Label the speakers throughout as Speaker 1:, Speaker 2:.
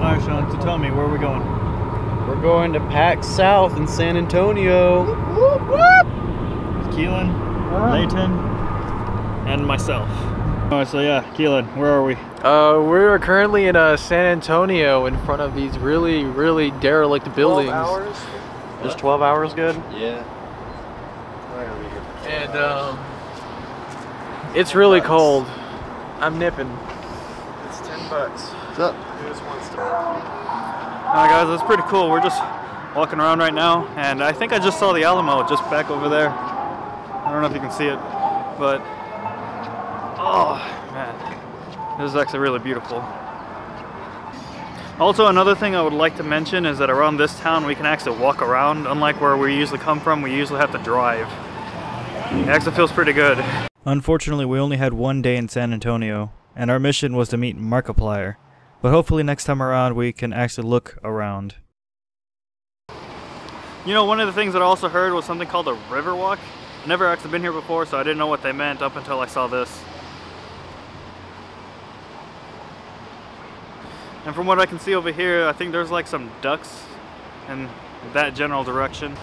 Speaker 1: Alright, Sean, so tell me, where are we going?
Speaker 2: We're going to PAX South in San Antonio.
Speaker 1: Whoop, whoop. Keallen, Leyton, and myself. Alright, so yeah, Keallen, where are we?
Speaker 2: We're currently in San Antonio in front of these really, really derelict buildings.
Speaker 3: 12 hours?
Speaker 2: Is 12 hours good?
Speaker 3: Yeah.
Speaker 2: And it's really cold. I'm nipping.
Speaker 3: It's $10. What's up?
Speaker 1: Alright guys, that's pretty cool. We're just walking around right now, and I think I just saw the Alamo just back over there. I don't know if you can see it, but oh man, this is actually really beautiful. Also, another thing I would like to mention is that around this town we can actually walk around, unlike where we usually come from. We usually have to drive. It actually feels pretty good. Unfortunately, we only had one day in San Antonio, and our mission was to meet Markiplier. But hopefully next time around we can actually look around. You know, one of the things that I also heard was something called a river walk. I've never actually been here before, so I didn't know what they meant up until I saw this. And from what I can see over here, I think there's like some ducks in that general direction.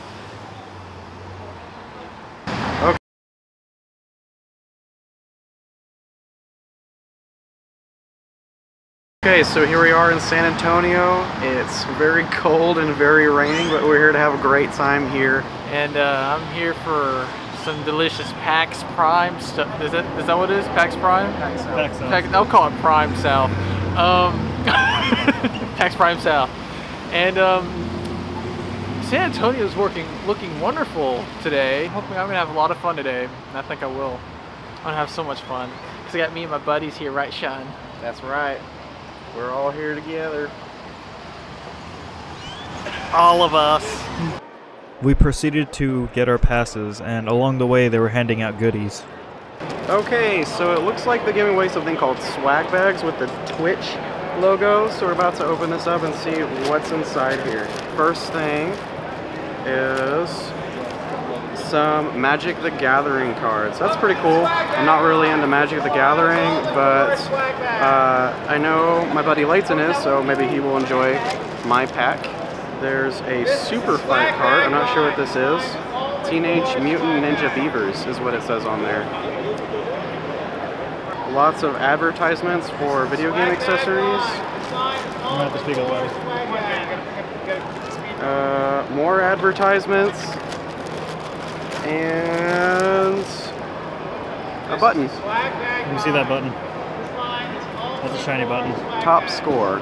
Speaker 2: Okay, so here we are in San Antonio. It's very cold and very raining, but we're here to have a great time here. And I'm here for some delicious PAX Prime stuff. Is that what it is? PAX Prime?
Speaker 1: PAX South.
Speaker 2: I'll call it Prime South. PAX Prime South. And San Antonio's looking wonderful today. Hopefully I'm gonna have a lot of fun today. And I think I will. I'm gonna have so much fun. Because I got me and my buddies here, right, Sean?
Speaker 3: That's right. We're all here together.
Speaker 1: All of us. We proceeded to get our passes, and along the way they were handing out goodies.
Speaker 2: Okay, so it looks like they're giving away something called swag bags with the Twitch logo. So we're about to open this up and see what's inside here. First thing is some Magic the Gathering cards. That's pretty cool. I'm not really into Magic the Gathering, but I know my buddy Leyton is, so maybe he will enjoy my pack. There's a Super Fight card. I'm not sure what this is. Teenage Mutant Ninja Beavers is what it says on there. Lots of advertisements for video game accessories.
Speaker 1: I'm gonna have to speak about it.
Speaker 2: More advertisements. And a button.
Speaker 1: Can you see that button? That's a shiny button.
Speaker 2: Top score.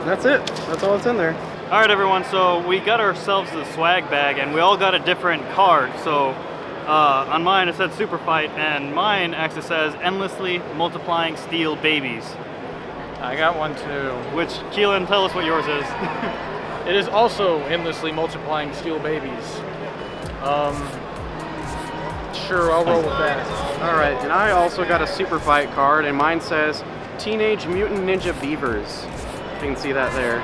Speaker 2: That's it. That's all that's in there.
Speaker 1: Alright everyone, so we got ourselves a swag bag and we all got a different card. So on mine it said Super Fight, and mine actually says Endlessly Multiplying Steel Babies.
Speaker 2: I got one too.
Speaker 1: Which, Keallen, tell us what yours is.
Speaker 2: It is also Endlessly Multiplying Steel Babies. Sure, I'll roll with that. Alright, and I also got a Super Fight card, and mine says Teenage Mutant Ninja Beavers. You can see that there.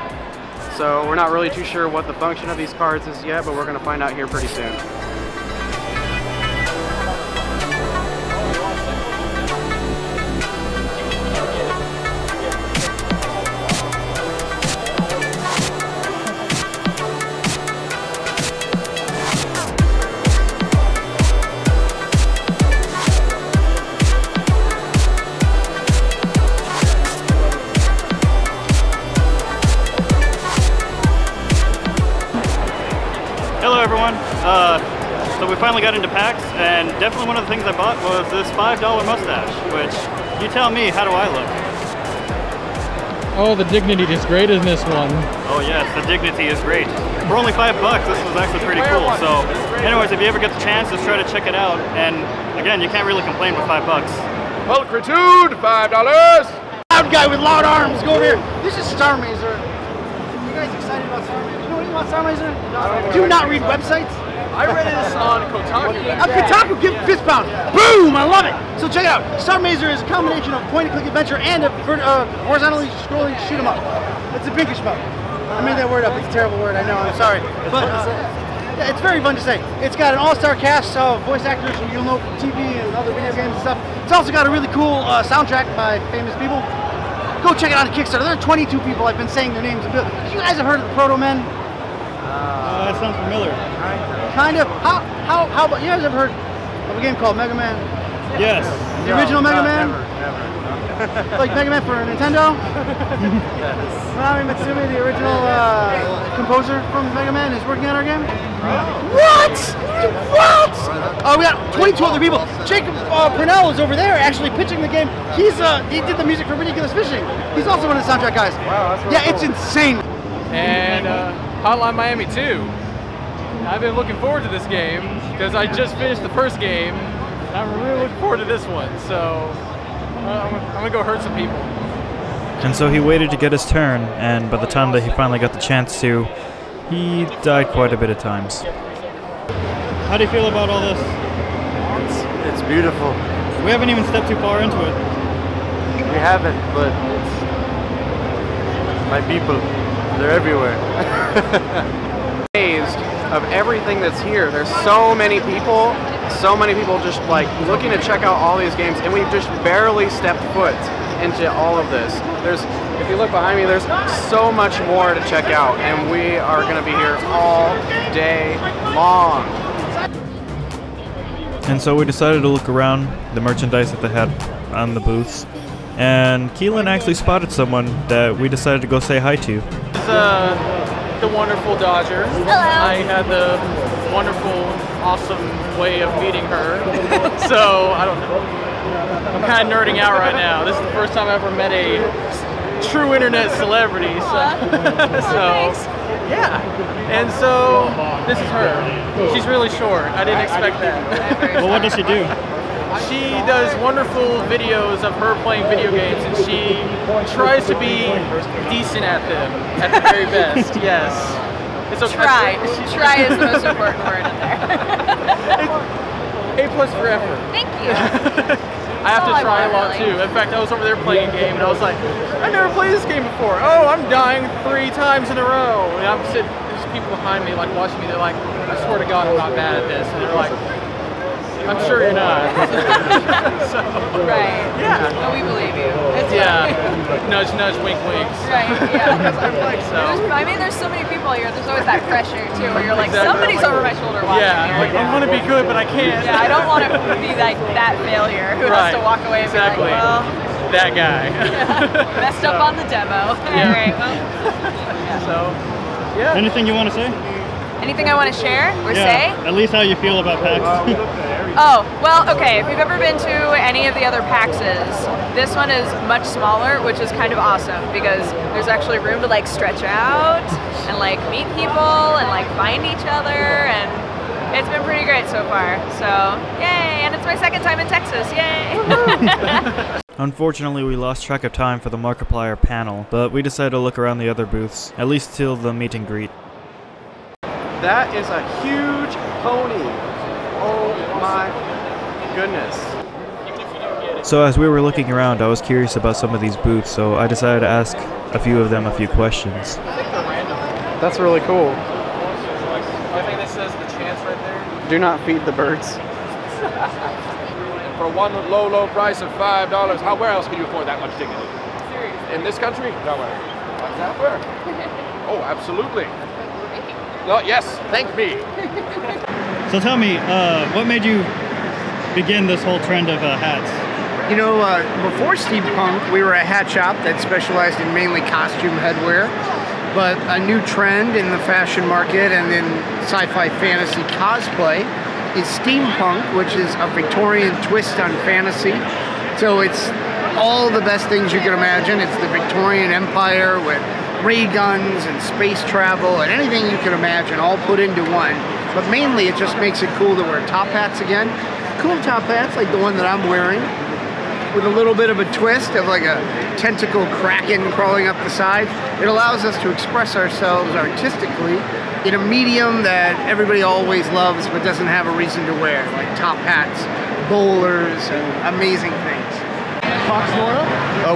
Speaker 2: So we're not really too sure what the function of these cards is yet, but we're going to find out here pretty soon.
Speaker 1: Hello everyone. So we finally got into PAX, and definitely one of the things I bought was this $5 mustache, which, you tell me, how do I look?
Speaker 4: Oh, the dignity is great in this one.
Speaker 1: Oh yes, the dignity is great. For only $5, this was actually pretty cool. So anyways, if you ever get the chance, just try to check it out. And again, you can't really complain with $5.
Speaker 3: Pulchritude, $5.
Speaker 5: Loud guy with loud arms, go over here. This is Star Mazer. You guys excited about Star Mazer? You know anything about Star Mazer? Do you not read websites?
Speaker 2: I read this on Kotaku.
Speaker 5: Kotaku, give fist pound. Boom, I love it. So check it out. Star Mazer is a combination of point-and-click adventure and a horizontally scrolling shoot 'em up. It's a pinkish spell. I made that word up. It's a terrible word. I know. I'm sorry. But yeah, it's very fun to say. It's got an all-star cast of voice actors who you'll know from TV and other video games and stuff. It's also got a really cool soundtrack by famous people. Go check it out on Kickstarter. There are 22 people. I've been saying their names. You guys have heard of the Proto Men?
Speaker 1: That sounds familiar.
Speaker 5: Kind of. How about, you guys ever heard of a game called Mega Man?
Speaker 1: Yes.
Speaker 5: The original Mega Man?
Speaker 3: Never.
Speaker 5: Like Mega Man for Nintendo? Konami Matsumi, the original composer from Mega Man, is working on our game. What? What? Oh, we got 22 other people. Jacob Purnell is over there actually pitching the game. He did the music for Ridiculous Fishing. He's also one of the soundtrack guys.
Speaker 3: Wow, that's really
Speaker 5: yeah,
Speaker 3: cool.
Speaker 5: it's insane.
Speaker 4: And Hotline Miami 2. I've been looking forward to this game because I just finished the first game. And I'm really looking forward to this one. So I'm gonna go hurt some people.
Speaker 1: And so he waited to get his turn, and by the time that he finally got the chance to, he died quite a bit of times. How do you feel about all this?
Speaker 2: It's beautiful.
Speaker 1: We haven't even stepped too far into it.
Speaker 2: We haven't, but it's my people. They're everywhere. Amazed of everything that's here. There's so many people just like looking to check out all these games, and we've just barely stepped foot into all of this. If you look behind me, there's so much more to check out, and we are going to be here all day long.
Speaker 1: And so we decided to look around the merchandise that they had on the booths, and Keallen actually spotted someone that we decided to go say hi to.
Speaker 4: The wonderful Dodger.
Speaker 6: Hello.
Speaker 4: I had the wonderful, awesome way of meeting her. So, I don't know. I'm kind of nerding out right now. This is the first time I ever met a true internet celebrity. So, yeah. And so, this is her. She's really short. I didn't expect that.
Speaker 1: Well, what does she do?
Speaker 4: She does wonderful videos of her playing video games, and she tries to be decent at them at the very best. Yes. It's okay.
Speaker 6: Try is the most important word in there.
Speaker 4: A+ for effort.
Speaker 6: Thank you.
Speaker 4: I have to
Speaker 6: all I
Speaker 4: try a
Speaker 6: want,
Speaker 4: lot
Speaker 6: really.
Speaker 4: too. In fact, I was over there playing a game, and I was like, I never played this game before. Oh, I'm dying 3 times in a row. And I'm sitting, there's people behind me like watching me. They're like, I swear to God, I'm not bad at this. And they're like, I'm sure you're not. So,
Speaker 6: Right.
Speaker 4: yeah.
Speaker 6: No, we believe you. It's
Speaker 4: Yeah.
Speaker 6: fine.
Speaker 4: Nudge, nudge, wink, winks.
Speaker 6: Right, yeah.
Speaker 4: So.
Speaker 6: I mean, there's so many people here. There's always that pressure, too, where you're like,
Speaker 4: Exactly.
Speaker 6: somebody's over my shoulder watching
Speaker 4: Yeah,
Speaker 6: me
Speaker 4: like
Speaker 6: right
Speaker 4: I
Speaker 6: now.
Speaker 4: want to be good, but I can't.
Speaker 6: Yeah, I don't want to be that failure who has to walk away and
Speaker 4: Exactly.
Speaker 6: be like, well,
Speaker 4: That guy.
Speaker 6: messed up on the demo.
Speaker 4: Yeah.
Speaker 6: All right, well.
Speaker 4: So, yeah.
Speaker 1: Anything you want to say?
Speaker 6: Anything I want to share or say?
Speaker 1: At least how you feel about PAX.
Speaker 6: Oh, well, okay, if you've ever been to any of the other PAXs, this one is much smaller, which is kind of awesome because there's actually room to like stretch out and like meet people and like find each other, and it's been pretty great so far. So, yay, and it's my second time in Texas, yay!
Speaker 1: Unfortunately, we lost track of time for the Markiplier panel, but we decided to look around the other booths, at least till the meet and greet.
Speaker 2: That is a huge pony. Oh my goodness.
Speaker 1: So as we were looking around, I was curious about some of these booths, so I decided to ask a few of them a few questions.
Speaker 2: That's really cool.
Speaker 4: I think this says the chance right there.
Speaker 2: Do not feed the birds.
Speaker 3: For one low price of $5, where else can you afford that much dignity? In this country? Nowhere. Nowhere. Oh, absolutely. No, yes, thank me.
Speaker 1: So tell me, what made you begin this whole trend of hats?
Speaker 7: You know, before steampunk, we were a hat shop that specialized in mainly costume headwear. But a new trend in the fashion market and in sci-fi fantasy cosplay is steampunk, which is a Victorian twist on fantasy. So it's all the best things you can imagine. It's the Victorian Empire with ray guns and space travel and anything you can imagine all put into one. But mainly it just makes it cool to wear top hats again. Cool top hats like the one that I'm wearing, with a little bit of a twist of like a tentacle kraken crawling up the side. It allows us to express ourselves artistically in a medium that everybody always loves but doesn't have a reason to wear, like top hats, bowlers, and amazing things.
Speaker 5: PAX Nora?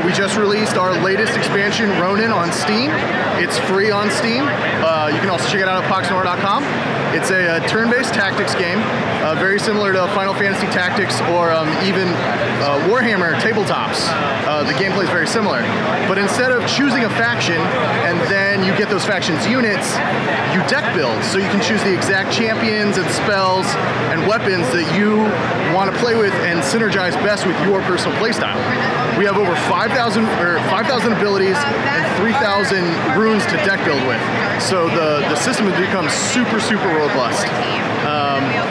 Speaker 8: We just released our latest expansion, Ronin, on Steam. It's free on Steam. You can also check it out at paxnora.com. It's a turn-based tactics game, very similar to Final Fantasy Tactics or even Warhammer tabletops. The gameplay is very similar. But instead of choosing a faction and then you get those factions' units, you deck build. So you can choose the exact champions and spells and weapons that you want to play with and synergize best with your personal playstyle. We have over 5,000 abilities and 3,000 runes to deck build with. So the system has become super, super robust.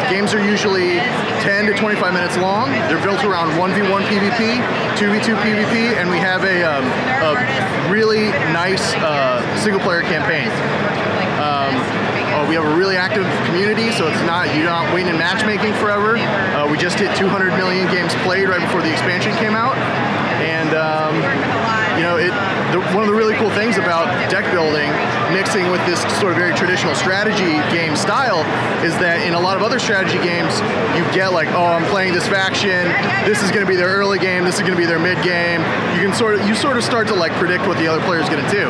Speaker 8: Games are usually 10 to 25 minutes long. They're built around 1v1 PvP, 2v2 PvP, and we have a really nice single-player campaign. We have a really active community, so you're not waiting in matchmaking forever. We just hit 200 million games played right before the expansion came out, and you know, one of the really cool things about deck building, mixing with this sort of very traditional strategy game style, is that in a lot of other strategy games, you get like, oh, I'm playing this faction, this is going to be their early game, this is going to be their mid game. You sort of start to like predict what the other player is going to do,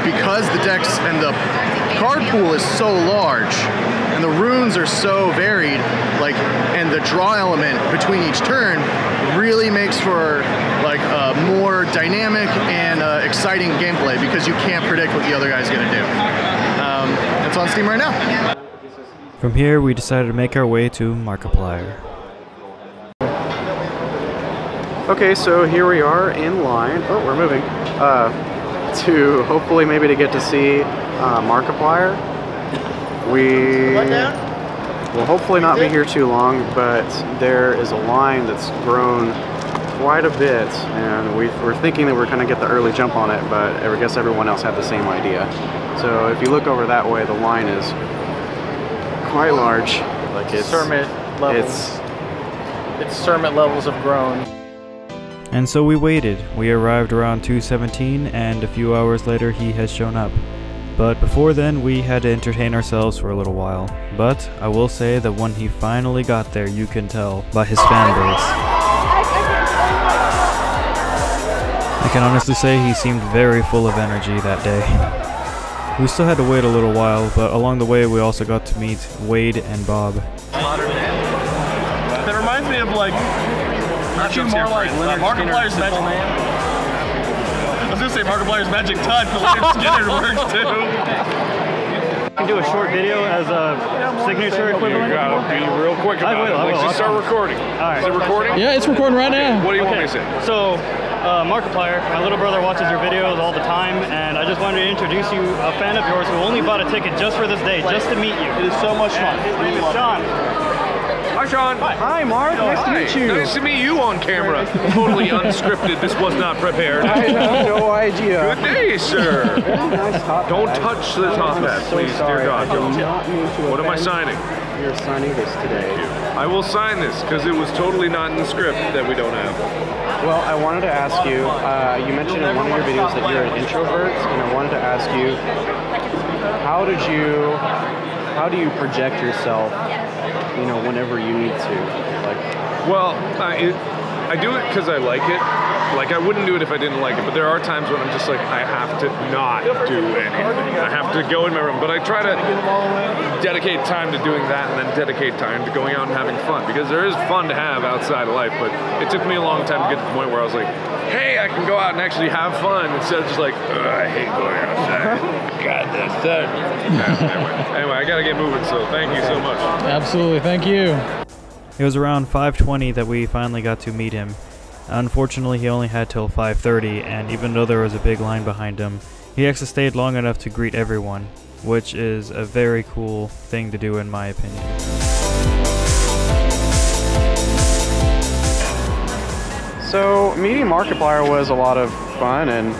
Speaker 8: because the decks and the card pool is so large and the runes are so varied, like, and the draw element between each turn really makes for like a more dynamic and exciting gameplay, because you can't predict what the other guy's gonna do. It's on Steam right now.
Speaker 1: From here, we decided to make our way to Markiplier.
Speaker 2: Okay, so here we are in line. Oh, we're moving. To hopefully maybe to get to see Markiplier. We will hopefully not be here too long, but there is a line that's grown quite a bit, and we're thinking that we're going to get the early jump on it, but I guess everyone else had the same idea. So if you look over that way, the line is quite large. Like it's
Speaker 4: Cermet levels. It's Cermet levels of grown.
Speaker 1: And so we waited. We arrived around 2:17, and a few hours later he has shown up. But before then, we had to entertain ourselves for a little while. But I will say that when he finally got there, you can tell by his fan base. I can honestly say he seemed very full of energy that day. We still had to wait a little while, but along the way we also got to meet Wade and Bob.
Speaker 9: That reminds me of like, actually more like Markiplier's Magic. I was gonna say Markiplier's Magic Touch, but Leonard Skinner works too.
Speaker 1: You can do a short video as a signature equivalent.
Speaker 3: You gotta be real quick about it. Let's start recording.
Speaker 1: All right.
Speaker 3: Is it recording?
Speaker 4: Yeah, it's recording right now.
Speaker 3: What do you want me to say?
Speaker 1: So, Markiplier, my little brother watches your videos all the time, and I just wanted to introduce you, a fan of yours who only bought a ticket just for this day, just to meet you.
Speaker 9: It is so much fun.
Speaker 1: His name is Sean.
Speaker 3: Hi, Sean.
Speaker 2: Hi, Mark. Nice to meet you.
Speaker 3: Nice to meet you on camera. Totally unscripted. This was not prepared.
Speaker 2: I have no idea.
Speaker 3: Good day, sir.
Speaker 2: Nice top
Speaker 3: Don't
Speaker 2: hat.
Speaker 3: touch the top hat,
Speaker 2: So
Speaker 3: please,
Speaker 2: sorry.
Speaker 3: dear God.
Speaker 2: I did not mean to
Speaker 3: What am I
Speaker 2: offend.
Speaker 3: signing?
Speaker 2: You're signing this today.
Speaker 3: I will sign this because it was totally not in the script that we don't have.
Speaker 2: Well, I wanted to ask you, you mentioned in one of your videos that you're an introvert, and I wanted to ask you, how do you project yourself, you know, whenever you need to? Like,
Speaker 3: Well, I do it because I like it. Like, I wouldn't do it if I didn't like it, but there are times when I'm just like, I have to not do anything. I have to go in my room. But I try to dedicate time to doing that and then dedicate time to going out and having fun, because there is fun to have outside of life, but it took me a long time to get to the point where I was like, hey, I can go out and actually have fun instead of just like, I hate going outside. God, that's that. Anyway, I gotta get moving, so thank you so much.
Speaker 4: Absolutely, thank you.
Speaker 1: It was around 5:20 that we finally got to meet him. Unfortunately, he only had till 5:30, and even though there was a big line behind him, he actually stayed long enough to greet everyone, which is a very cool thing to do in my opinion.
Speaker 2: so meeting Markiplier was a lot of fun, and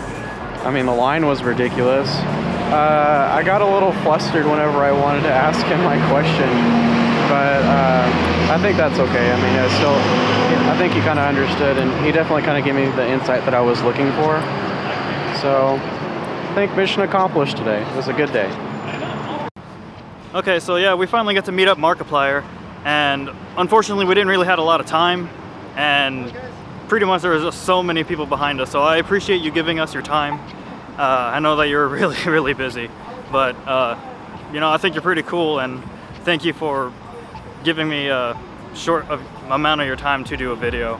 Speaker 2: I mean the line was ridiculous. I got a little flustered whenever I wanted to ask him my question, but I think that's okay. I mean, I think he kind of understood, and he definitely kind of gave me the insight that I was looking for. So I think mission accomplished today. It was a good day.
Speaker 1: Okay, so yeah, we finally got to meet up Markiplier, and unfortunately we didn't really have a lot of time, and pretty much there was just so many people behind us, so I appreciate you giving us your time. I know that you're really busy, but you know, I think you're pretty cool, and thank you for giving me a short amount of your time to do a video.